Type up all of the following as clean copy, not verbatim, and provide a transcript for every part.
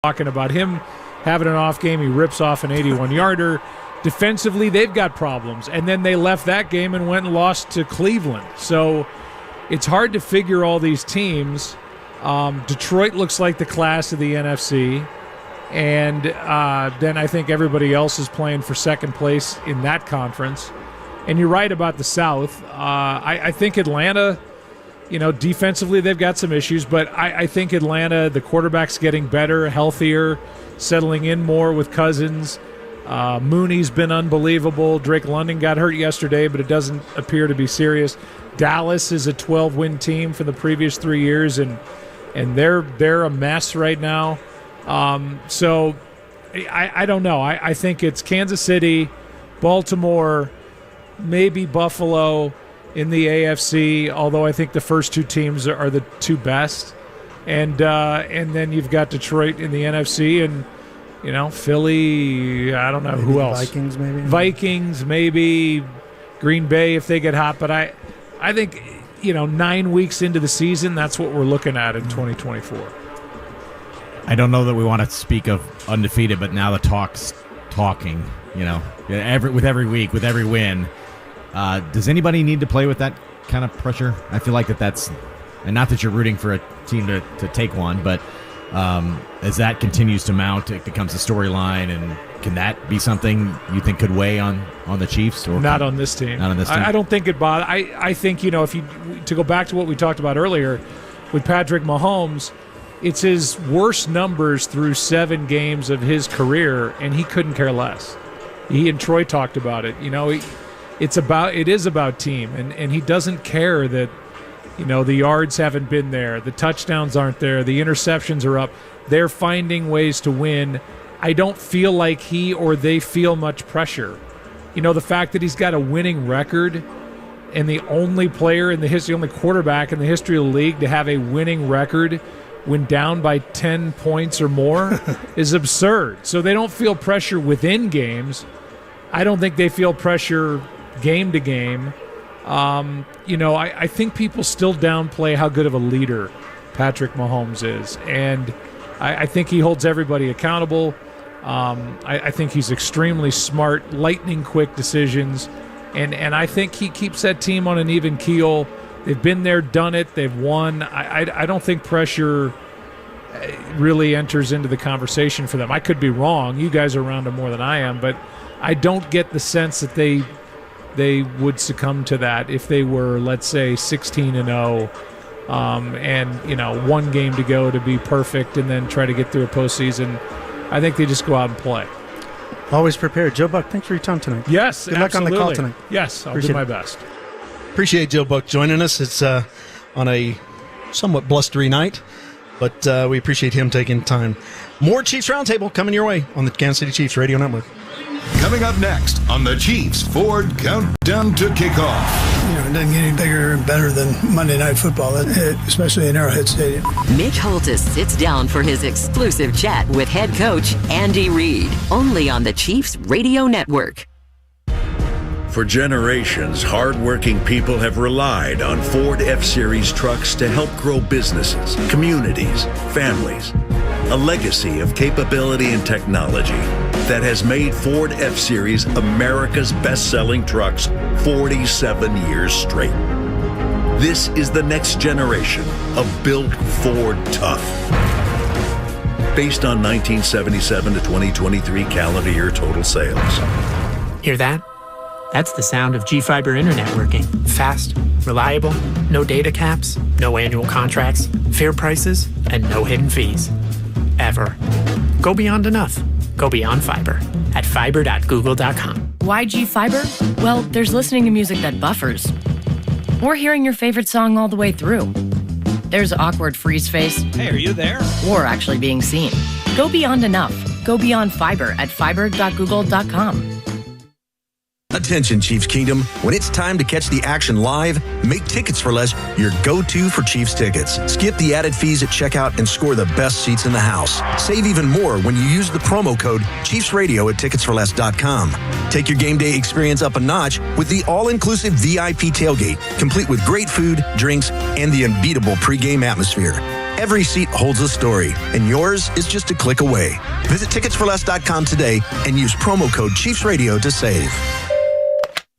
talking about him having an off game. He rips off an 81-yarder. Defensively, they've got problems. And then they left that game and went and lost to Cleveland. So it's hard to figure all these teams. Detroit looks like the class of the NFC. And then I think everybody else is playing for second place in that conference. And you're right about the South. I think Atlanta, defensively they've got some issues, but I think Atlanta, the quarterback's getting better, healthier, settling in more with Cousins. Mooney's been unbelievable. Drake London got hurt yesterday, but it doesn't appear to be serious. Dallas is a 12-win team for the previous 3 years, and they're a mess right now. So I don't know. I think it's Kansas City, Baltimore, maybe Buffalo in the AFC, although I think the first two teams are the two best. And then you've got Detroit in the NFC and, Philly, I don't know, maybe who else. Vikings, maybe Green Bay if they get hot. But I think, 9 weeks into the season, that's what we're looking at in 2024. I don't know that we want to speak of undefeated, but now the talk's talking, with every week, with every win. Does anybody need to play with that kind of pressure? I feel like that's, and not that you're rooting for a team to take one, but as that continues to mount, it becomes a storyline, and can that be something you think could weigh on the Chiefs? Or not on this team. Not on this team. I don't think it bothers. I think, if you to go back to what we talked about earlier with Patrick Mahomes, it's his worst numbers through 7 games of his career, and he couldn't care less. He and Troy talked about it. It is about team, and he doesn't care that the yards haven't been there, the touchdowns aren't there, the interceptions are up. They're finding ways to win. I don't feel like he or they feel much pressure. The fact that he's got a winning record and the only player in the history, only quarterback in the history of the league to have a winning record when down by 10 points or more is absurd. So they don't feel pressure within games. I don't think they feel pressure game to game. I think people still downplay how good of a leader Patrick Mahomes is. And I think he holds everybody accountable. I think he's extremely smart, lightning-quick decisions. And I think he keeps that team on an even keel. They've been there, done it, they've won. I don't think pressure really enters into the conversation for them. I could be wrong. You guys are around him more than I am, but I don't get the sense that they would succumb to that if they were, let's say, 16-0 and one game to go to be perfect and then try to get through a postseason. I think they just go out and play. Always prepared. Joe Buck, thanks for your time tonight. Yes, Good luck on the call tonight. Yes, I'll do my best. Appreciate Joe Buck joining us. It's on a somewhat blustery night, but we appreciate him taking time. More Chiefs Roundtable coming your way on the Kansas City Chiefs Radio Network. Coming up next on the Chiefs Ford Countdown to Kickoff. It doesn't get any bigger and better than Monday Night Football, especially in Arrowhead Stadium. Mitch Holtis sits down for his exclusive chat with head coach Andy Reid, only on the Chiefs Radio Network. For generations, hardworking people have relied on Ford F-Series trucks to help grow businesses, communities, families. A legacy of capability and technology that has made Ford F-Series America's best-selling trucks 47 years straight. This is the next generation of Built Ford Tough. Based on 1977 to 2023 calendar year total sales. Hear that? That's the sound of G-Fiber internet working. Fast, reliable, no data caps, no annual contracts, fair prices, and no hidden fees. Ever. Go beyond enough. Go beyond fiber at fiber.google.com. Why G-Fiber? Well, there's listening to music that buffers. Or hearing your favorite song all the way through. There's awkward freeze face. Hey, are you there? Or actually being seen. Go beyond enough. Go beyond fiber at fiber.google.com. Attention, Chiefs Kingdom. When it's time to catch the action live, make Tickets for Less your go-to for Chiefs tickets. Skip the added fees at checkout and score the best seats in the house. Save even more when you use the promo code ChiefsRadio at ticketsforless.com. Take your game day experience up a notch with the all-inclusive VIP tailgate, complete with great food, drinks, and the unbeatable pregame atmosphere. Every seat holds a story, and yours is just a click away. Visit ticketsforless.com today and use promo code Chiefs Radio to save.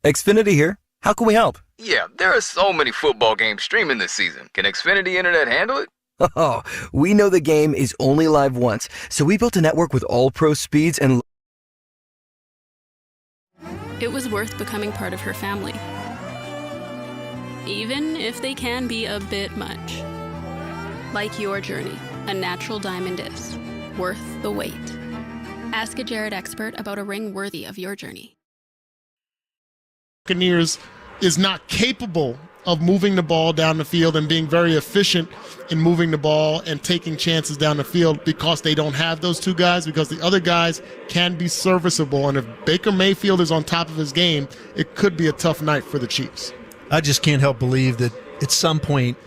Xfinity here. How can we help? Yeah, there are so many football games streaming this season. Can Xfinity Internet handle it? Oh, we know the game is only live once, so we built a network with all-pro speeds and... It was worth becoming part of her family, even if they can be a bit much. Like your journey, a natural diamond is worth the wait. Ask a Jared expert about a ring worthy of your journey. Buccaneers is not capable of moving the ball down the field and being very efficient in moving the ball and taking chances down the field because they don't have those two guys, because the other guys can be serviceable. And if Baker Mayfield is on top of his game, it could be a tough night for the Chiefs. I just can't help believe that at some point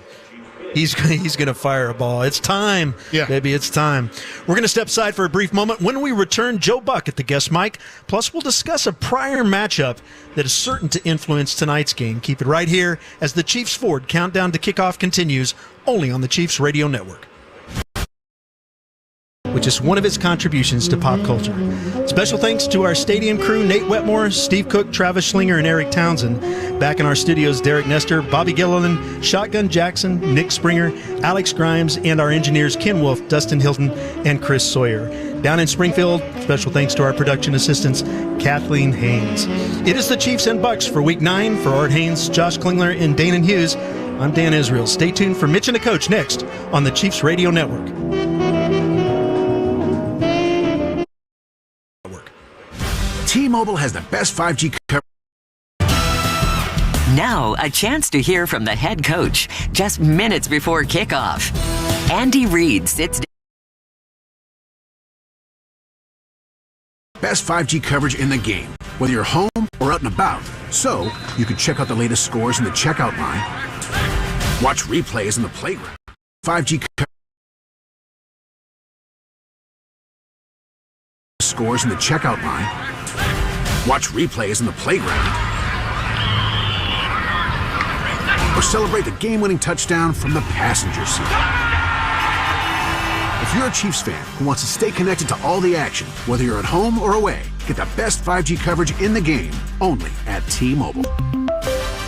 he's going to fire a ball. It's time. Yeah. Baby, it's time. We're going to step aside for a brief moment. When we return, Joe Buck at the guest mic. Plus, we'll discuss a prior matchup that is certain to influence tonight's game. Keep it right here as the Chiefs Ford countdown to kickoff continues, only on the Chiefs Radio Network, which is one of its contributions to pop culture. Special thanks to our stadium crew, Nate Wetmore, Steve Cook, Travis Schlinger, and Eric Townsend. Back in our studios, Derek Nestor, Bobby Gilliland, Shotgun Jackson, Nick Springer, Alex Grimes, and our engineers, Ken Wolf, Dustin Hilton, and Chris Sawyer. Down in Springfield, special thanks to our production assistants, Kathleen Haynes. It is the Chiefs and Bucs for Week 9. For Art Haynes, Josh Klingler, and Dana Hughes, I'm Dan Israel. Stay tuned for Mitch and the Coach next on the Chiefs Radio Network. T-Mobile has the best 5G coverage. Now, a chance to hear from the head coach just minutes before kickoff. Andy Reid sits down. Best 5G coverage in the game, whether you're home or out and about. So, you can check out the latest scores in the checkout line, watch replays in the playground. 5G scores in the checkout line, watch replays in the playground, or celebrate the game-winning touchdown from the passenger seat. If you're a Chiefs fan who wants to stay connected to all the action, whether you're at home or away, get the best 5G coverage in the game, only at T-Mobile.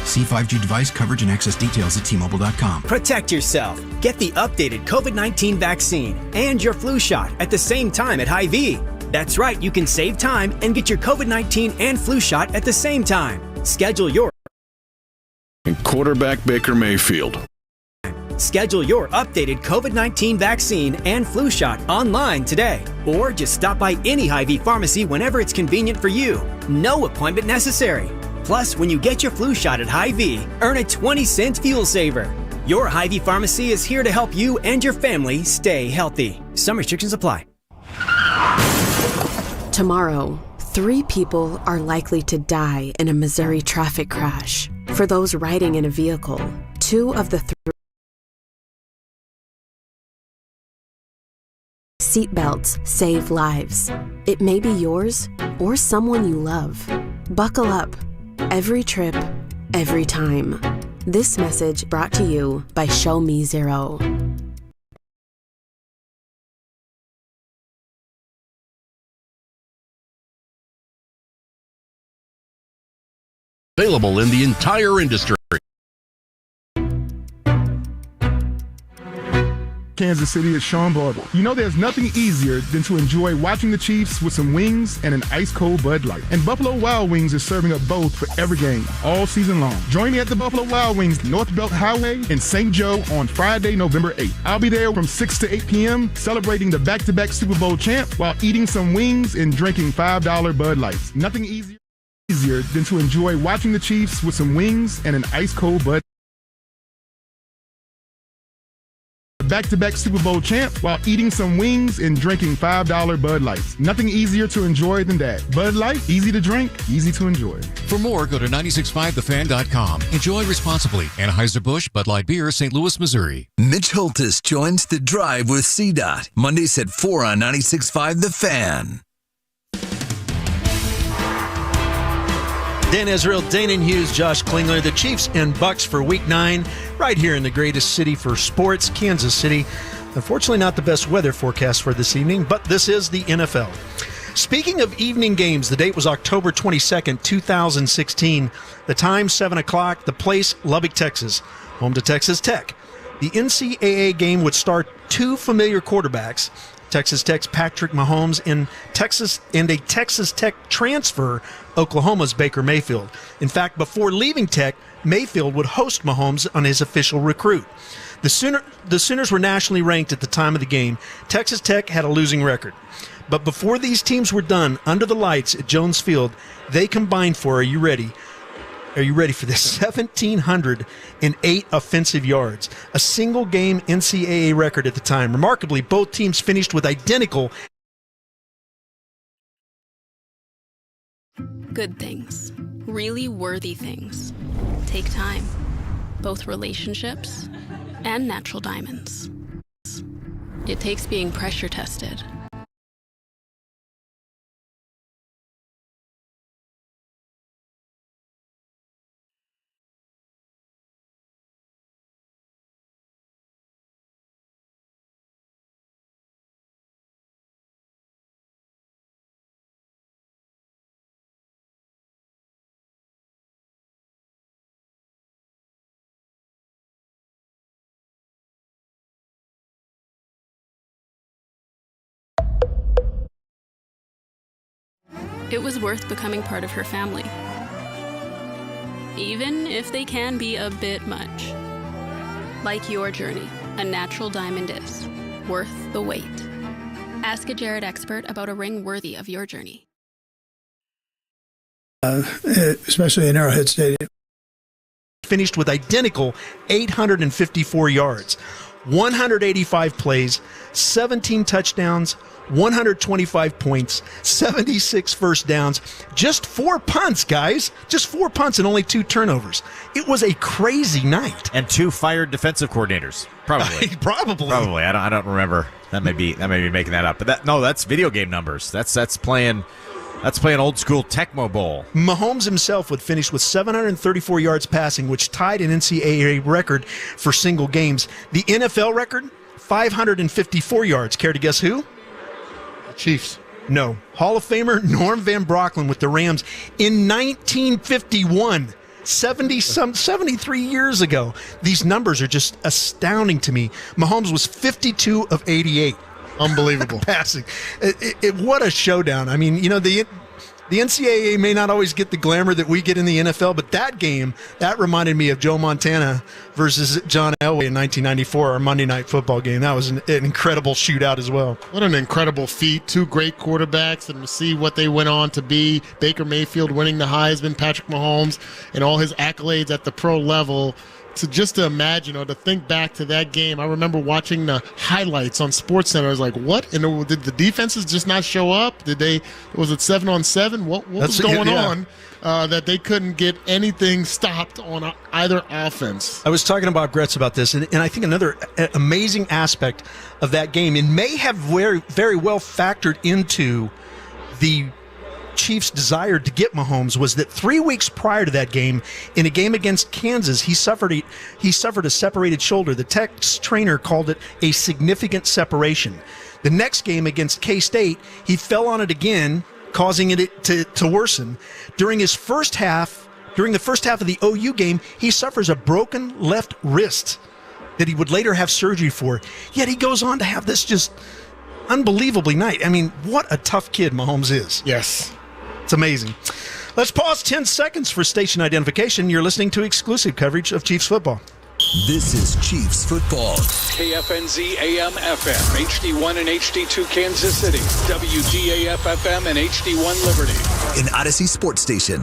See 5G device coverage and access details at T-Mobile.com. Protect yourself. Get the updated COVID-19 vaccine and your flu shot at the same time at Hy-Vee. That's right, you can save time and get your COVID-19 and flu shot at the same time. Schedule your quarterback Baker Mayfield. Schedule your updated COVID-19 vaccine and flu shot online today. Or just stop by any Hy-Vee pharmacy whenever it's convenient for you. No appointment necessary. Plus, when you get your flu shot at Hy-Vee, earn a 20-cent fuel saver. Your Hy-Vee pharmacy is here to help you and your family stay healthy. Some restrictions apply. Tomorrow, 3 people are likely to die in a Missouri traffic crash. For those riding in a vehicle, 2 of the 3 seatbelts save lives. It may be yours or someone you love. Buckle up. Every trip, every time. This message brought to you by Show Me Zero. Available in the entire industry. Kansas City is Sean Barber. You know there's nothing easier than to enjoy watching the Chiefs with some wings and an ice-cold Bud Light. And Buffalo Wild Wings is serving up both for every game, all season long. Join me at the Buffalo Wild Wings North Belt Highway in St. Joe on Friday, November 8th. I'll be there from 6 to 8 p.m. celebrating the back-to-back Super Bowl champ while eating some wings and drinking $5 Bud Lights. Nothing easier than to enjoy watching the Chiefs with some wings and an ice-cold Bud. Back-to-back Super Bowl champ while eating some wings and drinking $5 Bud Lights. Nothing easier to enjoy than that. Bud Light, easy to drink, easy to enjoy. For more, go to 965thefan.com. Enjoy responsibly. Anheuser-Busch, Bud Light Beer, St. Louis, Missouri. Mitch Holtis joins The Drive with CDOT. Mondays at 4 on 96.5 The Fan. Dan Israel, Dana Hughes, Josh Klingler, the Chiefs and Bucs for Week 9, right here in the greatest city for sports, Kansas City. Unfortunately, not the best weather forecast for this evening, but this is the NFL. Speaking of evening games, the date was October 22nd, 2016. The time, 7 o'clock. The place, Lubbock, Texas, home to Texas Tech. The NCAA game would start two familiar quarterbacks, Texas Tech's Patrick Mahomes and a Texas Tech transfer, Oklahoma's Baker Mayfield. In fact, before leaving Tech, Mayfield would host Mahomes on his official recruit. The Sooners were nationally ranked at the time of the game. Texas Tech had a losing record. But before these teams were done, under the lights at Jones Field, they combined for, are you ready? Are you ready for this? 1,708 offensive yards, a single-game NCAA record at the time. Remarkably, both teams finished with identical. Good things, really worthy things, take time. Both relationships and natural diamonds. It takes being pressure tested. It was worth becoming part of her family, even if they can be a bit much. Like your journey, a natural diamond is worth the wait. Ask a Jared expert about a ring worthy of your journey. Especially in Arrowhead Stadium. Finished with identical 854 yards, 185 plays, 17 touchdowns, 125 points, 76 first downs, just 4 punts, guys. Just 4 punts and only 2 turnovers. It was a crazy night. And 2 fired defensive coordinators. Probably. Probably. I don't remember. That may be making that up. But that's video game numbers. That's playing old school Tecmo Bowl. Mahomes himself would finish with 734 yards passing, which tied an NCAA record for single games. The NFL record, 554 yards. Care to guess who? Chiefs. No. Hall of Famer Norm Van Brocklin with the Rams in 1951. 73 years ago. These numbers are just astounding to me. Mahomes was 52 of 88. Unbelievable. Passing. What a showdown. I mean, the NCAA may not always get the glamour that we get in the NFL, but that game, that reminded me of Joe Montana versus John Elway in 1994, our Monday Night Football game. That was an incredible shootout as well. What an incredible feat. 2 great quarterbacks, and to see what they went on to be. Baker Mayfield winning the Heisman, Patrick Mahomes, and all his accolades at the pro level. To imagine or to think back to that game, I remember watching the highlights on SportsCenter. I was like, what? And did the defenses just not show up? Was it 7-on-7? What was going on that they couldn't get anything stopped on either offense? I was talking about Gretz about this, and I think another amazing aspect of that game, and may have very, very well factored into the Chiefs' desire to get Mahomes, was that 3 weeks prior to that game, in a game against Kansas, he suffered a separated shoulder. The Tech's trainer called it a significant separation. The next game against K-State, he fell on it again, causing it to worsen. During the first half of the OU game, he suffers a broken left wrist that he would later have surgery for. Yet he goes on to have this just unbelievably night. I mean, what a tough kid Mahomes is. Yes. It's amazing. Let's pause 10 seconds for station identification. You're listening to exclusive coverage of Chiefs football. This is Chiefs football. KFNZ AM FM, HD1 and HD2 Kansas City, WGAF FM and HD1 Liberty. An Odyssey Sports Station.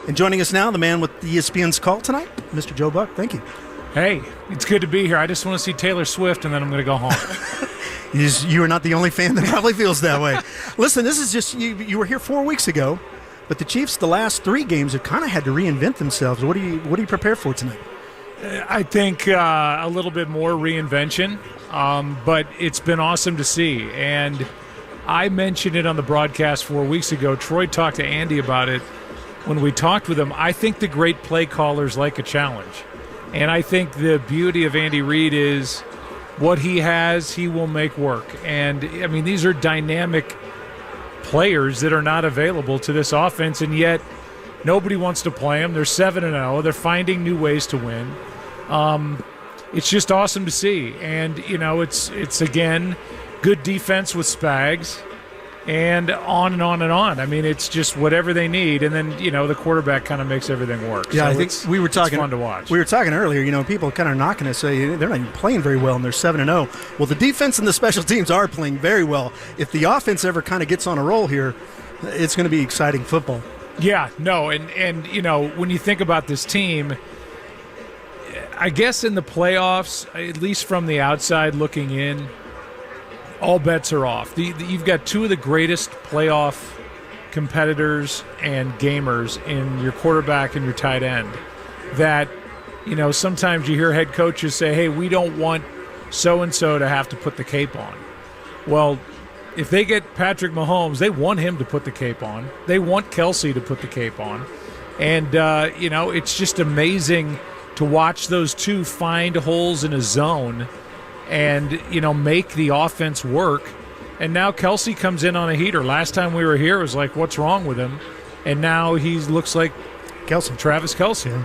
And joining us now, the man with ESPN's call tonight, Mr. Joe Buck. Thank you. Hey, it's good to be here. I just want to see Taylor Swift, and then I'm going to go home. You are not the only fan that probably feels that way. Listen, this is just, you were here 4 weeks ago, but the Chiefs, the last 3 games, have kind of had to reinvent themselves. What do you prepare for tonight? I think a little bit more reinvention, but it's been awesome to see. And I mentioned it on the broadcast 4 weeks ago. Troy talked to Andy about it when we talked with him. I think the great play callers like a challenge. And I think the beauty of Andy Reid is what he has, he will make work. And, I mean, these are dynamic players that are not available to this offense, and yet nobody wants to play them. They're 7-0. They're finding new ways to win. It's just awesome to see. And, it's again, good defense with Spags, and on and on and on. I mean, it's just whatever they need, and then, the quarterback kind of makes everything work. Yeah, so I think we were talking. It's fun to watch. We were talking earlier, people kind of knocking us, say they're not even playing very well, and they're 7-0. Well, the defense and the special teams are playing very well. If the offense ever kind of gets on a roll here, it's going to be exciting football. Yeah, no, and when you think about this team, I guess in the playoffs, at least from the outside looking in, all bets are off. You've got two of the greatest playoff competitors and gamers in your quarterback and your tight end that, sometimes you hear head coaches say, hey, we don't want so-and-so to have to put the cape on. Well, if they get Patrick Mahomes, they want him to put the cape on. They want Kelsey to put the cape on. And, it's just amazing to watch those two find holes in a zone and, make the offense work. And now Kelsey comes in on a heater. Last time we were here, it was like, what's wrong with him? And now he looks like Travis Kelsey. Yeah.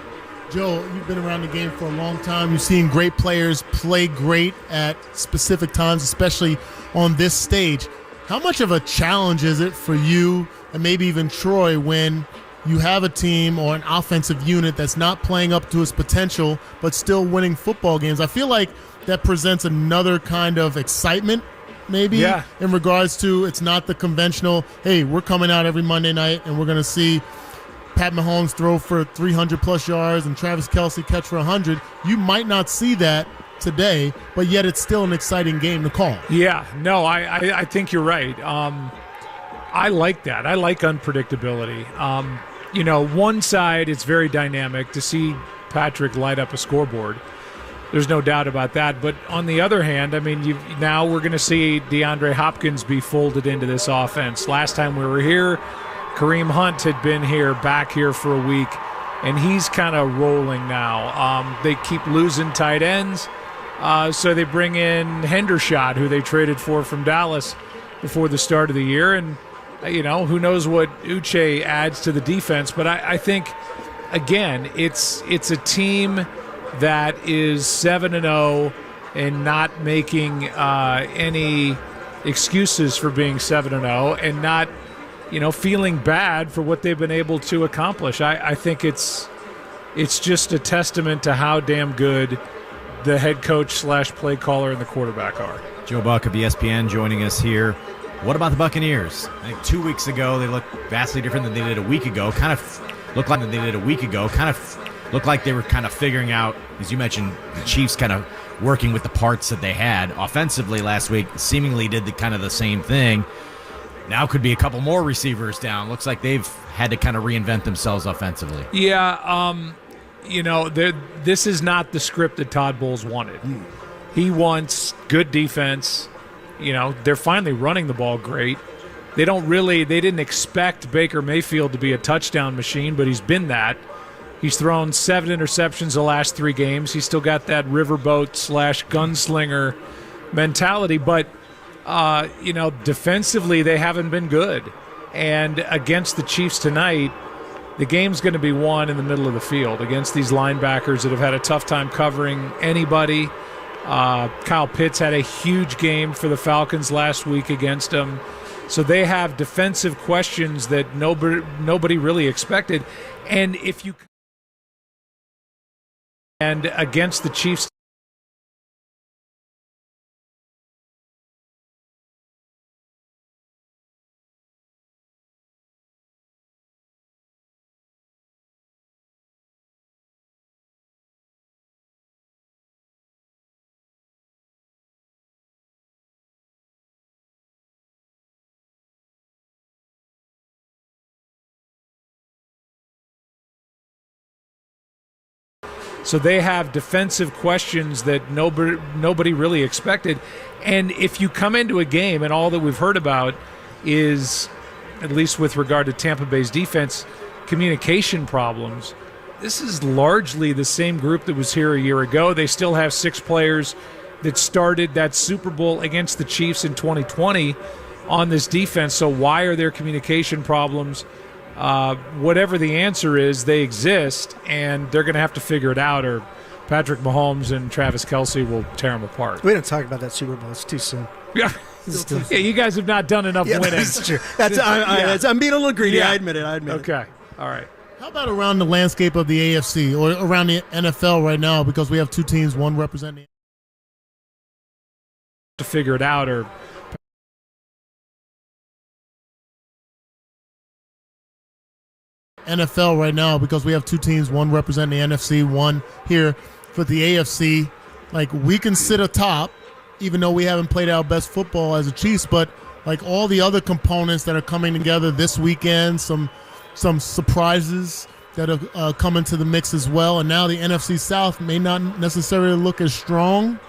Joe, you've been around the game for a long time. You've seen great players play great at specific times, especially on this stage. How much of a challenge is it for you and maybe even Troy when you have a team or an offensive unit that's not playing up to its potential but still winning football games? I feel like that presents another kind of excitement maybe in regards to it's not the conventional, hey, we're coming out every Monday night and we're going to see Pat Mahomes throw for 300-plus yards and Travis Kelsey catch for 100. You might not see that today, but yet it's still an exciting game to call. Yeah, no, I think you're right. I like that. I like unpredictability. One side, it's very dynamic to see Patrick light up a scoreboard. There's no doubt about that. But on the other hand, I mean, now we're going to see DeAndre Hopkins be folded into this offense. Last time we were here, Kareem Hunt had been back here for a week, and he's kind of rolling now. They keep losing tight ends, so they bring in Hendershot, who they traded for from Dallas before the start of the year. And, who knows what Uche adds to the defense. But I think, again, it's a team that is 7-0 and not making any excuses for being 7-0 and not, feeling bad for what they've been able to accomplish. I think it's just a testament to how damn good the head coach / play caller and the quarterback are. Joe Buck of ESPN joining us here. What about the Buccaneers? I think 2 weeks ago they looked vastly different than they did a week ago. Looked like they were kind of figuring out, as you mentioned, the Chiefs kind of working with the parts that they had. Offensively last week seemingly did the same thing. Now could be a couple more receivers down. Looks like they've had to kind of reinvent themselves offensively. Yeah, this is not the script that Todd Bowles wanted. He wants good defense. They're finally running the ball great. They didn't expect Baker Mayfield to be a touchdown machine, but he's been that. He's thrown 7 interceptions the last 3 games. He's still got that riverboat / gunslinger mentality, but defensively they haven't been good. And against the Chiefs tonight, the game's going to be won in the middle of the field against these linebackers that have had a tough time covering anybody. Kyle Pitts had a huge game for the Falcons last week against them. So they have defensive questions that nobody really expected. And against the Chiefs, so they have defensive questions that nobody really expected. And if you come into a game and all that we've heard about is, at least with regard to Tampa Bay's defense, communication problems, this is largely the same group that was here a year ago. They still have 6 players that started that Super Bowl against the Chiefs in 2020 on this defense. So why are there communication problems? Whatever the answer is, they exist, and they're going to have to figure it out, or Patrick Mahomes and Travis Kelce will tear them apart. We don't talk about that Super Bowl. It's too soon. Yeah. Yeah, you guys have not done enough winning. That's true. I'm being a little greedy. Yeah. I admit it. Okay. All right. How about around the landscape of the AFC or around the NFL right now, because we have two teams, one representing to figure it out, or NFL right now, because we have two teams, one representing the NFC, one here for the AFC. Like, we can sit atop, even though we haven't played our best football as a Chiefs, but like all the other components that are coming together this weekend, some surprises that are coming to the mix as well. And now the NFC South may not necessarily look as strong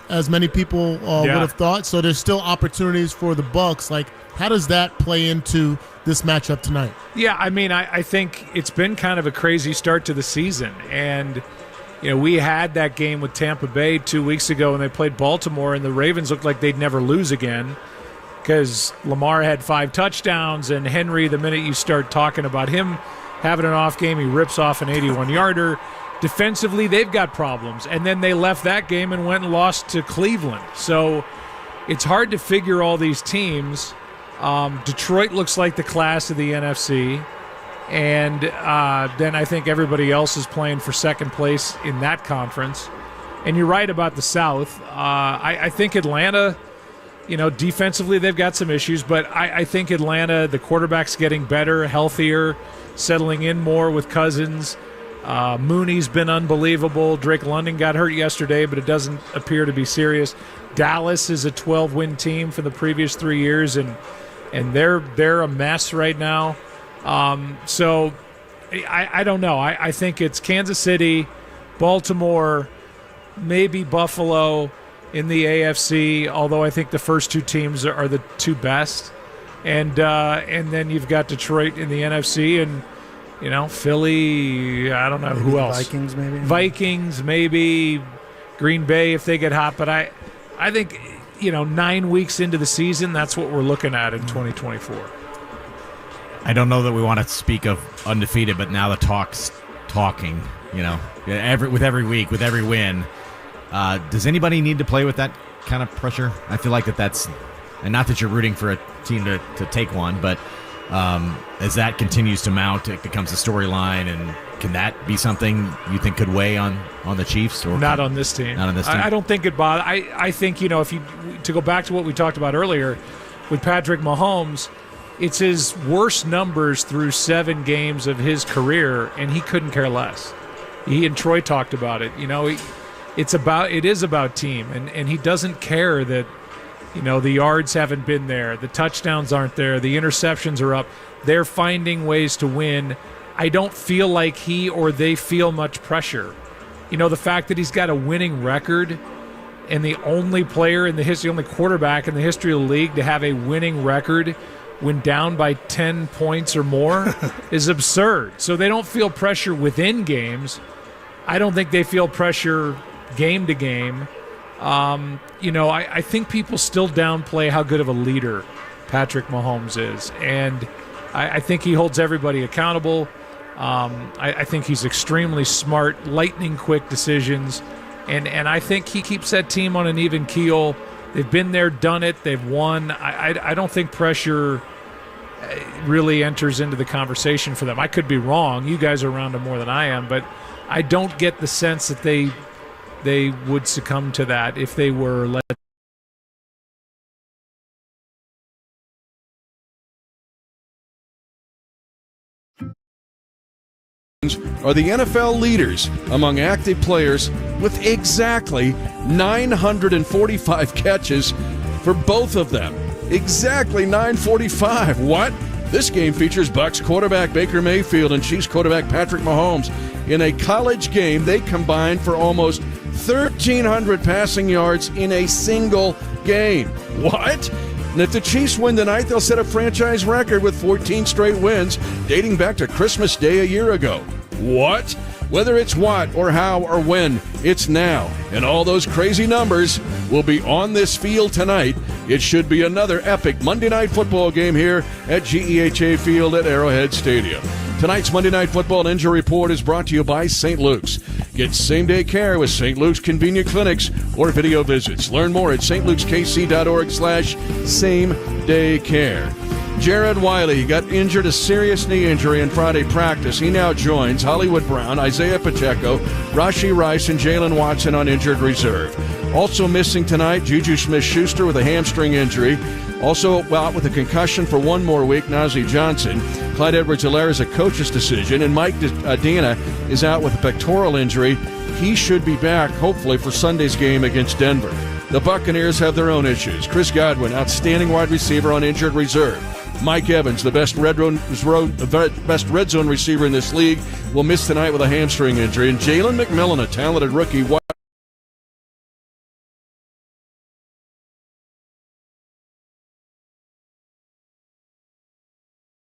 as many people would have thought. So there's still opportunities for the Bucs. Like, how does that play into this matchup tonight? Yeah, I mean, I think it's been kind of a crazy start to the season. And, you know, we had that game with Tampa Bay 2 weeks ago when they played Baltimore, and the Ravens looked like they'd never lose again because Lamar had 5 touchdowns, and Henry, the minute you start talking about him having an off game, he rips off an 81-yarder. Defensively, they've got problems. And then they left that game and went and lost to Cleveland. So it's hard to figure all these teams. Detroit looks like the class of the NFC. And then I think everybody else is playing for second place in that conference. And you're right about the South. I think Atlanta, you know, defensively they've got some issues, but I think Atlanta, the quarterback's getting better, healthier, settling in more with Cousins. Mooney's been unbelievable. Drake London got hurt yesterday, but it doesn't appear to be serious. Dallas is a 12-win team for the previous 3 years, and they're a mess right now. So I don't know. I think it's Kansas City, Baltimore, maybe Buffalo in the AFC, although I think the first two teams are the two best. And then you've got Detroit in the NFC, and, you know, Philly, I don't know maybe who else. Vikings, maybe Green Bay if they get hot. But I think, you know, 9 weeks into the season, that's what we're looking at in 2024. I don't know that we want to speak of undefeated, but now the talk's talking, you know, with every week, with every win. Does anybody need to play with that kind of pressure? I feel like that's, and not that you're rooting for a team to take one, but as that continues to mount, it becomes a storyline, and can that be something you think could weigh on the Chiefs? Or not on this team. Not on this team. I don't think it bothers. I think, you know, to go back to what we talked about earlier with Patrick Mahomes, it's his worst numbers through 7 games of his career, and he couldn't care less. He and Troy talked about it. You know, it is about team, and he doesn't care that, you know, the yards haven't been there, the touchdowns aren't there, the interceptions are up. They're finding ways to win. I don't feel like he or they feel much pressure. You know, the fact that he's got a winning record and the only player in the history, only quarterback in the history of the league to have a winning record when down by 10 points or more is absurd. So they don't feel pressure within games. I don't think they feel pressure game to game. You know, I think people still downplay how good of a leader Patrick Mahomes is. And I think he holds everybody accountable. I think he's extremely smart, lightning-quick decisions. And I think he keeps that team on an even keel. They've been there, done it, they've won. I don't think pressure really enters into the conversation for them. I could be wrong. You guys are around him more than I am, but I don't get the sense that they would succumb to that if they were let. Are the NFL leaders among active players with exactly 945 catches for both of them. Exactly 945. What? This game features Bucs quarterback Baker Mayfield and Chiefs quarterback Patrick Mahomes. In a college game, they combined for almost 1,300 passing yards in a single game. What? And if the Chiefs win tonight, they'll set a franchise record with 14 straight wins dating back to Christmas Day a year ago. What? Whether it's what or how or when, it's now. And all those crazy numbers will be on this field tonight. It should be another epic Monday Night Football game here at GEHA Field at Arrowhead Stadium. Tonight's Monday Night Football Injury Report is brought to you by St. Luke's. Get same-day care with St. Luke's convenient clinics or video visits. Learn more at stlukeskc.org/same-day-care. Jared Wiley got injured, a serious knee injury in Friday practice. He now joins Hollywood Brown, Isaiah Pacheco, Rashee Rice, and Jalen Watson on injured reserve. Also missing tonight, Juju Smith-Schuster with a hamstring injury. Also out with a concussion for one more week, Najee Johnson. Clyde Edwards-Helaire is a coach's decision, and Mike Dana is out with a pectoral injury. He should be back, hopefully, for Sunday's game against Denver. The Buccaneers have their own issues. Chris Godwin, outstanding wide receiver on injured reserve. Mike Evans, the best red zone receiver in this league, will miss tonight with a hamstring injury. And Jalen McMillan, a talented rookie.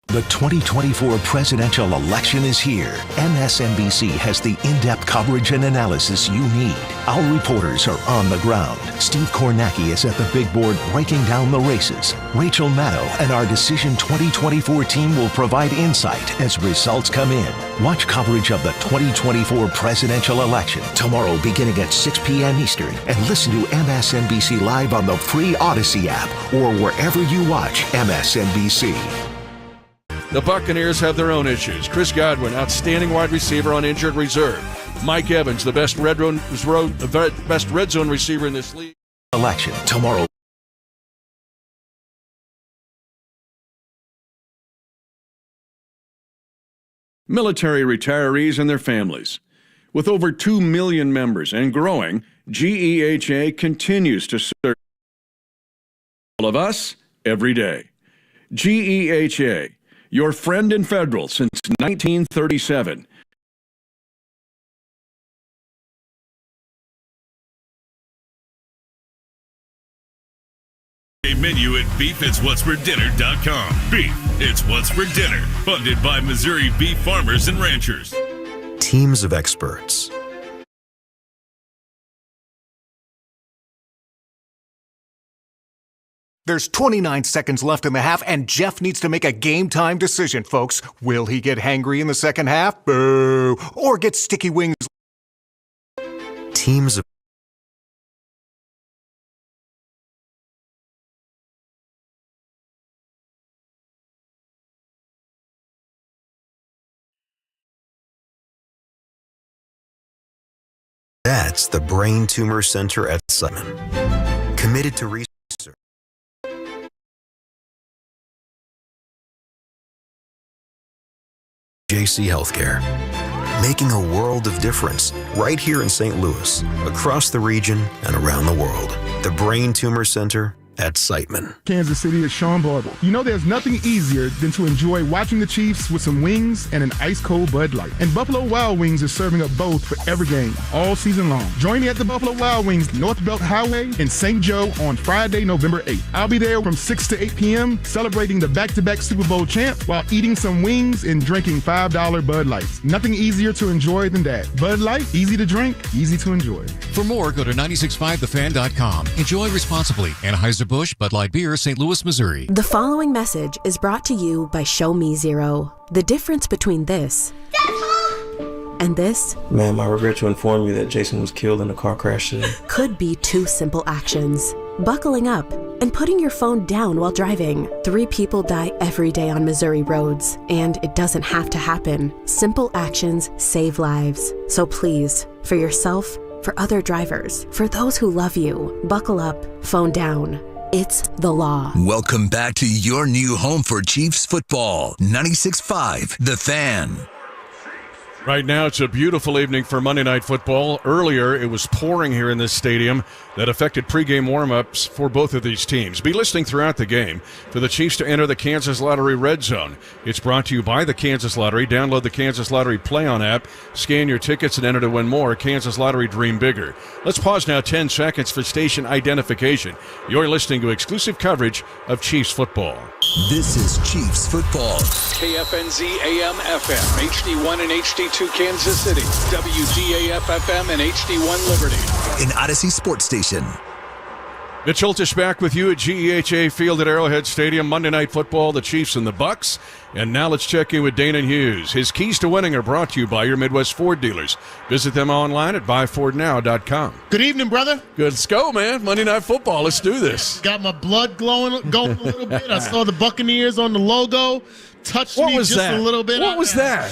The 2024 presidential election is here. MSNBC has the in-depth coverage and analysis you need. Our reporters are on the ground. Steve Kornacki is at the big board breaking down the races. Rachel Maddow and our Decision 2024 team will provide insight as results come in. Watch coverage of the 2024 presidential election tomorrow beginning at 6 p.m. Eastern, and listen to MSNBC Live on the free Odyssey app or wherever you watch MSNBC. The Buccaneers have their own issues. Chris Godwin, outstanding wide receiver on injured reserve. Mike Evans, the best red zone receiver in this league. Election tomorrow. Military retirees and their families. With over 2 million members and growing, GEHA continues to serve all of us every day. GEHA, your friend in federal since 1937. A menu at beefitswhatsfordinner.com. Beef, it's what's for dinner. Funded by Missouri beef farmers and ranchers. Teams of experts. There's 29 seconds left in the half, and Jeff needs to make a game-time decision, folks. Will he get hangry in the second half? Boo! Or get sticky wings? Teams of That's the Brain Tumor Center at Simon. Committed to research. JC Healthcare, making a world of difference right here in St. Louis, across the region, and around the world. The Brain Tumor Center at Siteman. Kansas City is Sean Barber. You know there's nothing easier than to enjoy watching the Chiefs with some wings and an ice-cold Bud Light. And Buffalo Wild Wings is serving up both for every game, all season long. Join me at the Buffalo Wild Wings North Belt Highway in St. Joe on Friday, November 8th. I'll be there from 6 to 8 p.m. celebrating the back-to-back Super Bowl champ while eating some wings and drinking $5 Bud Lights. Nothing easier to enjoy than that. Bud Light, easy to drink, easy to enjoy. For more, go to 965thefan.com. Enjoy responsibly. Anheuser-Busch, Bud Light Beer, St. Louis, Missouri. The following message is brought to you by Show Me Zero. The difference between this and this, ma'am, I regret to inform you that Jason was killed in a car crash today. Could be two simple actions: buckling up and putting your phone down while driving. 3 people die every day on Missouri roads, and it doesn't have to happen. Simple actions save lives. So please, for yourself, for other drivers, for those who love you, buckle up, phone down. It's the law. Welcome back to your new home for Chiefs football. 96.5 The Fan. Right now, it's a beautiful evening for Monday Night Football. Earlier, it was pouring here in this stadium. That affected pregame warm-ups for both of these teams. Be listening throughout the game for the Chiefs to enter the Kansas Lottery Red Zone. It's brought to you by the Kansas Lottery. Download the Kansas Lottery Play-On app, scan your tickets, and enter to win more. Kansas Lottery, dream bigger. Let's pause now 10 seconds for station identification. You're listening to exclusive coverage of Chiefs football. This is Chiefs football. KFNZ AM FM, HD1 and HD2 Kansas City, WGAF FM and HD1 Liberty. An Odyssey Sports Station. Mitch Holtish back with you at GEHA Field at Arrowhead Stadium. Monday Night Football, the Chiefs and the Bucs. And now let's check in with Dana Hughes. His keys to winning are brought to you by your Midwest Ford dealers. Visit them online at buyfordnow.com. Good evening, brother. Good. Let's go, man. Monday Night Football. Let's do this. Got my blood going a little bit. I saw the Buccaneers on the logo. Touched me just a little bit. What was that?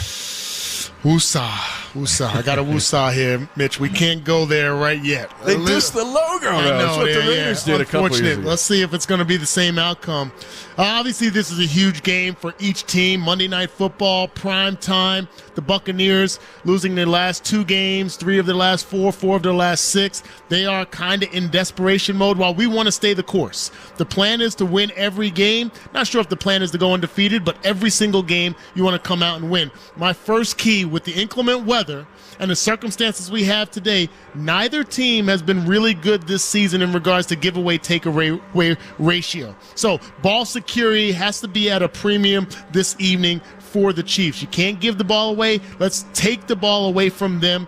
Woosah. I got a woosah here, Mitch. We can't go there right yet. They dissed the logo. I know, That's what the Raiders did a couple years ago. Let's see if it's going to be the same outcome. Obviously, this is a huge game for each team. Monday Night Football, prime time. The Buccaneers losing their last 2 games, 3 of their last 4 of their last 6. They are kind of in desperation mode while we want to stay the course. The plan is to win every game. Not sure if the plan is to go undefeated, but every single game you want to come out and win. My first key with the inclement weather and the circumstances we have today, neither team has been really good this season in regards to giveaway takeaway ratio. So ball security has to be at a premium this evening for the Chiefs. You can't give the ball away. Let's take the ball away from them.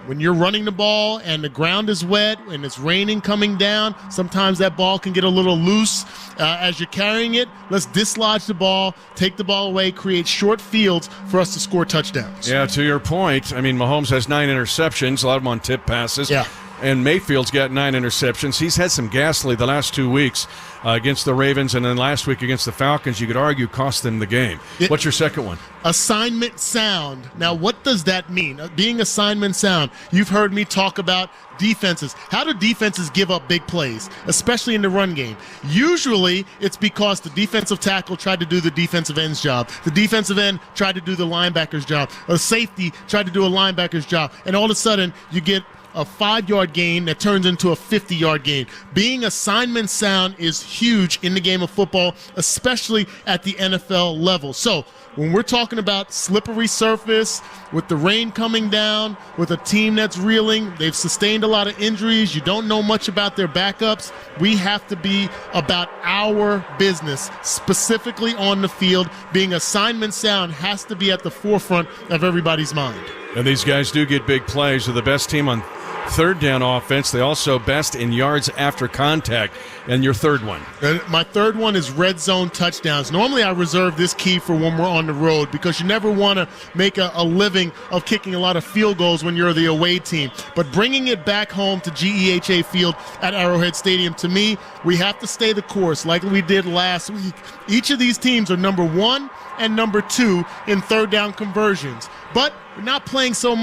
When you're running the ball and the ground is wet and it's raining coming down, sometimes that ball can get a little loose as you're carrying it. Let's dislodge the ball, take the ball away, create short fields for us to score touchdowns. Yeah, to your point, I mean, Mahomes has 9 interceptions, a lot of them on tip passes. Yeah. And Mayfield's got 9 interceptions. He's had some ghastly the last 2 weeks against the Ravens, and then last week against the Falcons, you could argue cost them the game. What's your second one? Assignment sound. Now, what does that mean? Being assignment sound, you've heard me talk about defenses. How do defenses give up big plays, especially in the run game? Usually, it's because the defensive tackle tried to do the defensive end's job. The defensive end tried to do the linebacker's job. A safety tried to do a linebacker's job. And all of a sudden, you get a 5-yard gain that turns into a 50-yard gain. Being assignment sound is huge in the game of football, especially at the NFL level. So when we're talking about slippery surface, with the rain coming down, with a team that's reeling, they've sustained a lot of injuries, you don't know much about their backups, we have to be about our business, specifically on the field. Being assignment sound has to be at the forefront of everybody's mind. And these guys do get big plays. They're the best team on third down offense. They also best in yards after contact. And your third one? My third one is red zone touchdowns. Normally I reserve this key for when we're on the road because you never want to make a living of kicking a lot of field goals when you're the away team. But bringing it back home to GEHA Field at Arrowhead Stadium, to me, we have to stay the course like we did last week. Each of these teams are number 1 and number 2 in third down conversions. But we're not playing so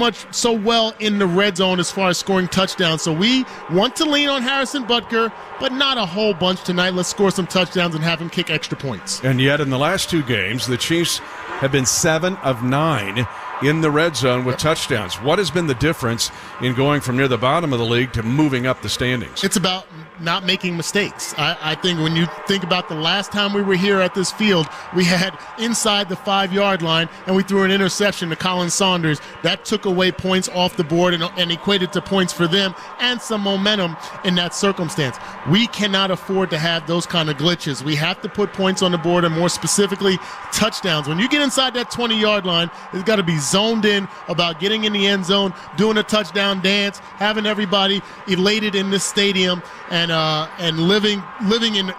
well in the red zone as far as scoring touchdowns. So we want to lean on Harrison Butker, but not a whole bunch tonight. Let's score some touchdowns and have him kick extra points. And yet in the last 2 games, the Chiefs have been 7 of 9 in the red zone with touchdowns. What has been the difference in going from near the bottom of the league to moving up the standings? It's about not making mistakes. I think when you think about the last time we were here at this field, we had inside the 5-yard line and we threw an interception to Colin Saunders. That took away points off the board and equated to points for them and some momentum in that circumstance. We cannot afford to have those kind of glitches. We have to put points on the board, and more specifically, touchdowns. When you get inside that 20-yard line, it's got to be zoned in about getting in the end zone, doing a touchdown dance, having everybody elated in this stadium, and living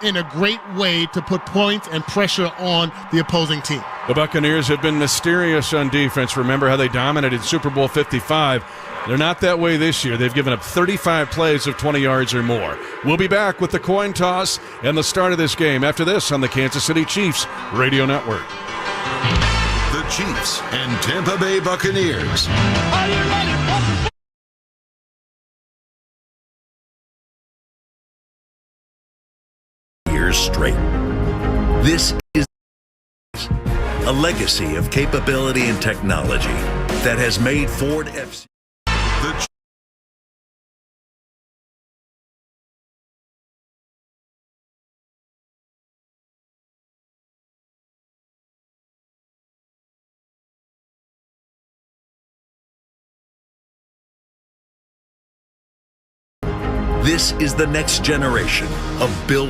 in a great way to put points and pressure on the opposing team. The Buccaneers have been mysterious on defense. Remember how they dominated Super Bowl 55. They're not that way this year. They've given up 35 plays of 20 yards or more. We'll be back with the coin toss and the start of this game after this on the Kansas City Chiefs Radio Network. The Chiefs and Tampa Bay Buccaneers. Are you ready? Years straight. This is a legacy of capability and technology that has made Ford FC. This is the next generation of built